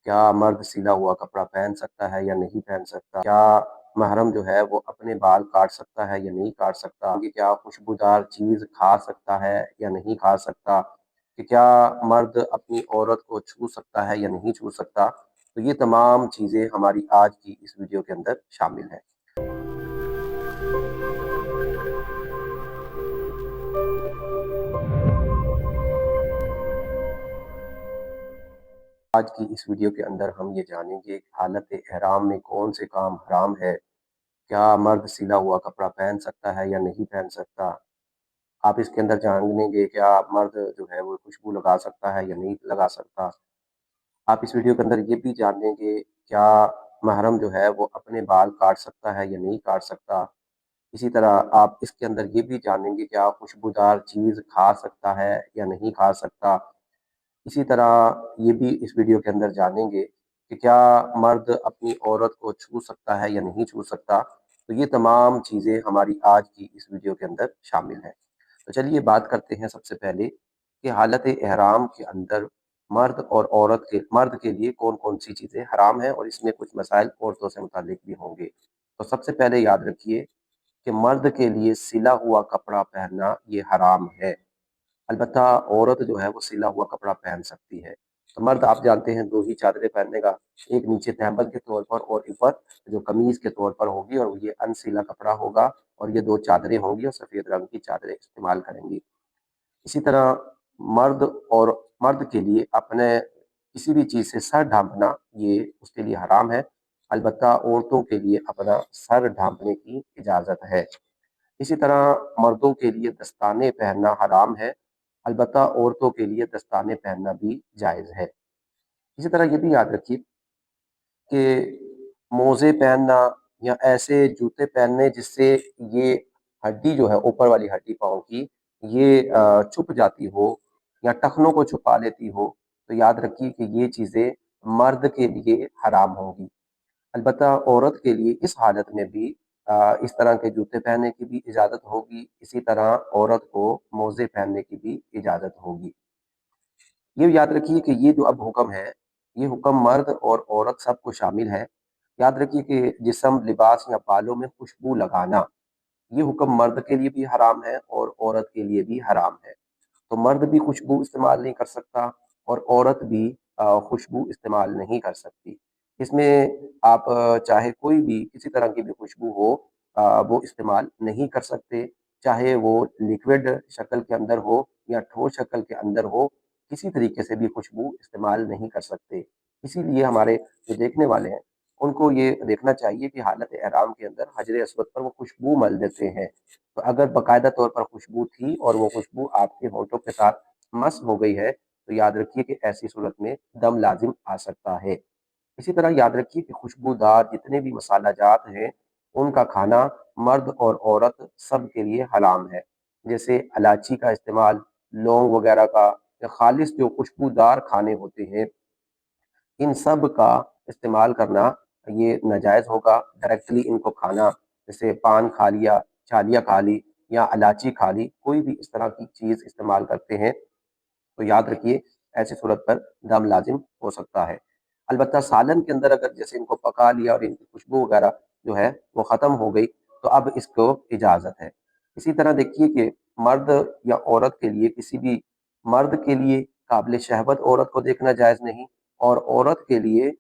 کیا مرد سلا ہوا کپڑا پہن سکتا ہے یا نہیں پہن سکتا؟ کیا محرم جو ہے وہ اپنے بال کاٹ سکتا ہے یا نہیں کاٹ سکتا؟ کہ کیا خوشبودار چیز کھا سکتا ہے یا نہیں کھا سکتا؟ کہ کیا مرد اپنی عورت کو چھو سکتا ہے یا نہیں چھو سکتا؟ تو یہ تمام چیزیں ہماری آج کی اس ویڈیو کے اندر شامل ہیں۔ آج کی اس ویڈیو کے اندر ہم یہ جانیں گے کہ حالت احرام میں کون سے کام حرام ہے، کیا مرد سلا ہوا کپڑا پہن سکتا ہے یا نہیں پہن سکتا؟ آپ اس کے اندر جانیں گے کیا مرد جو ہے وہ خوشبو لگا سکتا ہے یا نہیں لگا سکتا؟ آپ اس ویڈیو کے اندر یہ بھی جانیں گے کیا محرم جو ہے وہ اپنے بال کاٹ سکتا ہے یا نہیں کاٹ سکتا؟ اسی طرح آپ اس کے اندر یہ بھی جانیں گے کیا خوشبودار چیز کھا سکتا ہے یا نہیں کھا سکتا؟ اسی طرح یہ بھی اس ویڈیو کے اندر جانیں گے کہ کیا مرد اپنی عورت کو چھو سکتا ہے یا نہیں چھو سکتا؟ تو یہ تمام چیزیں ہماری آج کی اس ویڈیو کے اندر شامل ہیں۔ تو چلیے بات کرتے ہیں سب سے پہلے کہ حالت احرام کے اندر مرد کے لیے کون کون سی چیزیں حرام ہیں، اور اس میں کچھ مسائل عورتوں سے متعلق بھی ہوں گے۔ تو سب سے پہلے یاد رکھیے کہ مرد کے لیے سلا ہوا کپڑا پہننا یہ حرام ہے۔ البتہ عورت جو ہے وہ سلا ہوا کپڑا پہن سکتی ہے۔ تو مرد آپ جانتے ہیں دو ہی چادریں پہننے گا، ایک نیچے تہبند کے طور پر اور اوپر جو قمیض کے طور پر ہوگی، اور یہ انسیلا کپڑا ہوگا، اور یہ دو چادریں ہوں گی اور سفید رنگ کی چادریں استعمال کریں گی۔ اسی طرح مرد اور مرد کے لیے اپنے کسی بھی چیز سے سر ڈھانپنا یہ اس کے لیے حرام ہے۔ البتہ عورتوں کے لیے اپنا سر ڈھانپنے کی اجازت ہے۔ اسی طرح مردوں کے لیے دستانے پہننا حرام ہے، البتہ عورتوں کے لیے دستانے پہننا بھی جائز ہے۔ اسی طرح یہ بھی یاد رکھیے کہ موزے پہننا یا ایسے جوتے پہننے جس سے یہ ہڈی جو ہے اوپر والی ہڈی پاؤں کی یہ چھپ جاتی ہو یا ٹخنوں کو چھپا لیتی ہو، تو یاد رکھیے کہ یہ چیزیں مرد کے لیے حرام ہوں گی۔ البتہ عورت کے لیے اس حالت میں بھی اس طرح کے جوتے پہننے کی بھی اجازت ہوگی، اسی طرح عورت کو موزے پہننے کی بھی اجازت ہوگی۔ یہ یاد رکھیے کہ یہ جو اب حکم ہے، یہ حکم مرد اور عورت سب کو شامل ہے۔ یاد رکھیے کہ جسم، لباس یا بالوں میں خوشبو لگانا یہ حکم مرد کے لیے بھی حرام ہے اور عورت کے لیے بھی حرام ہے۔ تو مرد بھی خوشبو استعمال نہیں کر سکتا اور عورت بھی خوشبو استعمال نہیں کر سکتی۔ اس میں آپ چاہے کوئی بھی کسی طرح کی بھی خوشبو ہو وہ استعمال نہیں کر سکتے، چاہے وہ لیکوڈ شکل کے اندر ہو یا ٹھوس شکل کے اندر ہو، کسی طریقے سے بھی خوشبو استعمال نہیں کر سکتے۔ اسی لیے ہمارے جو دیکھنے والے ہیں ان کو یہ دیکھنا چاہیے کہ حالت احرام کے اندر حجر اسود پر وہ خوشبو مل دیتے ہیں، تو اگر باقاعدہ طور پر خوشبو تھی اور وہ خوشبو آپ کے ہونٹوں کے ساتھ مس ہو گئی ہے تو یاد رکھیے کہ ایسی صورت میں دم لازم آ سکتا ہے۔ اسی طرح یاد رکھیے کہ خوشبودار جتنے بھی مسالہ جات ہیں ان کا کھانا مرد اور عورت سب کے لیے حرام ہے، جیسے الائچی کا استعمال، لونگ وغیرہ کا، یا خالص جو خوشبودار کھانے ہوتے ہیں ان سب کا استعمال کرنا یہ ناجائز ہوگا۔ ڈائریکٹلی ان کو کھانا، جیسے پان کھا لیا، چھالیا کھا لی یا الائچی کھا لی، کوئی بھی اس طرح کی چیز استعمال کرتے ہیں تو یاد رکھیے ایسی صورت پر دم لازم ہو سکتا ہے۔ البتہ سالن کے اندر اگر جیسے ان کو پکا لیا اور ان کی خوشبو وغیرہ جو ہے وہ ختم ہو گئی تو اب اس کو اجازت ہے۔ اسی طرح دیکھیے کہ مرد یا عورت کے لیے کسی بھی مرد کے لیے قابل شہوت عورت کو دیکھنا جائز نہیں، اور عورت کے لیے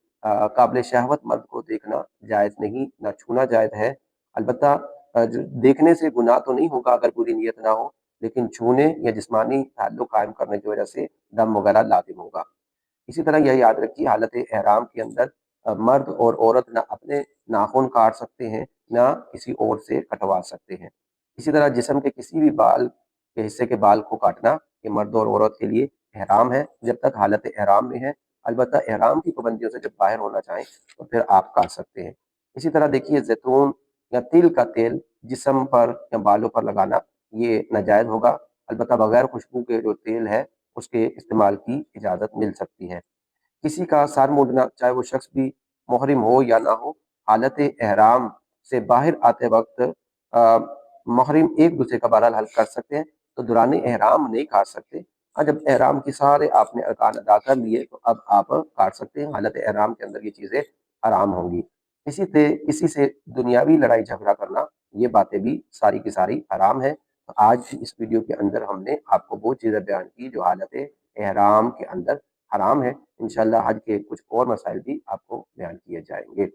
قابل شہوت مرد کو دیکھنا جائز نہیں، نہ چھونا جائز ہے۔ البتہ جو دیکھنے سے گناہ تو نہیں ہوگا اگر بری نیت نہ ہو، لیکن چھونے یا جسمانی تعلق قائم کرنے کی وجہ سے دم وغیرہ لازم ہوگا۔ اسی طرح یہ یاد رکھیے حالت احرام کے اندر مرد اور عورت نہ اپنے ناخن کاٹ سکتے ہیں نہ کسی اور سے کٹوا سکتے ہیں۔ اسی طرح جسم کے کسی بھی بال کے حصے کے بال کو کاٹنا یہ مرد اور عورت کے لیے احرام ہے جب تک حالت احرام میں ہے۔ البتہ احرام کی پابندیوں سے جب باہر ہونا چاہیں تو پھر آپ کاٹ سکتے ہیں۔ اسی طرح دیکھیے زیتون یا تل کا تیل جسم پر یا بالوں پر لگانا یہ ناجائز ہوگا، البتہ بغیر خوشبو کے جو تیل ہے اس کے استعمال کی اجازت مل سکتی ہے۔ کسی کا سر مونڈنا، چاہے وہ شخص بھی محرم ہو یا نہ ہو، حالت احرام سے باہر آتے وقت محرم ایک دوسرے کا بہرحال حل کر سکتے ہیں، تو دوران احرام نہیں کاٹ سکتے، جب احرام کی سارے آپ نے ارکان ادا کر لیے تو اب آپ کاٹ سکتے ہیں، حالت احرام کے اندر یہ چیزیں حرام ہوں گی۔ کسی سے دنیاوی لڑائی جھگڑا کرنا، یہ باتیں بھی ساری کی ساری حرام ہے۔ تو آج کی اس ویڈیو کے اندر ہم نے آپ کو وہ چیزیں بیان کی جو حالت احرام کے اندر حرام ہے۔ انشاءاللہ حج کے کچھ اور مسائل بھی آپ کو بیان کیے جائیں گے۔